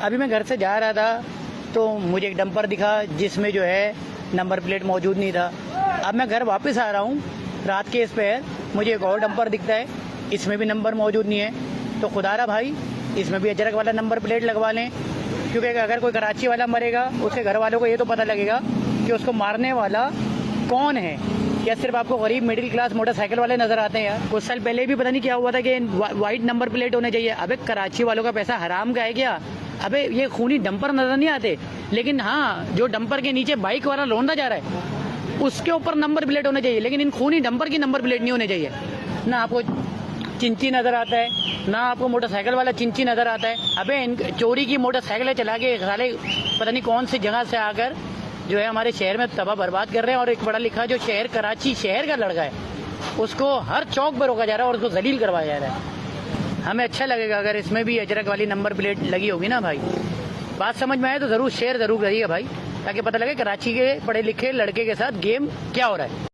अभी मैं घर से जा रहा था तो मुझे एक डंपर दिखा जिसमें जो है नंबर प्लेट मौजूद नहीं था। अब मैं घर वापस आ रहा हूँ रात के इस पर, मुझे एक और डंपर दिखता है, इसमें भी नंबर मौजूद नहीं है। तो खुदारा भाई इसमें भी अजरक वाला नंबर प्लेट लगवा लें, क्योंकि अगर कोई कराची वाला मरेगा उसके घर वालों को ये तो पता लगेगा कि उसको मारने वाला कौन है। या सिर्फ आपको गरीब मिडिल क्लास मोटरसाइकिल वाले नजर आते हैं यार। कुछ साल पहले भी पता नहीं क्या हुआ था कि वाइट नंबर प्लेट होने चाहिए। अबे कराची वालों का पैसा हराम का है क्या? अबे ये खूनी डंपर नजर नहीं आते, लेकिन हाँ जो डंपर के नीचे बाइक वाला लौंडा जा रहा है उसके ऊपर नंबर प्लेट होने चाहिए, लेकिन इन खूनी डंपर की नंबर प्लेट नहीं होने चाहिए। ना आपको चिंची नजर आता है, ना आपको मोटरसाइकिल वाला चिंची नजर आता है। अबे इन चोरी की मोटरसाइकिलें चला के साले पता नहीं कौन सी जगह से आकर जो है हमारे शहर में तबाह बर्बाद कर रहे हैं। और एक बड़ा लिखा जो शहर कराची शहर का लड़का है उसको हर चौक पर रोका जा रहा है और उसको जलील करवाया जा रहा है। हमें अच्छा लगेगा अगर इसमें भी अजरक वाली नंबर प्लेट लगी होगी ना भाई। बात समझ में आए तो जरूर शेयर जरूर करिएगा भाई, ताकि पता लगे कराची के पढ़े लिखे लड़के के साथ गेम क्या हो रहा है।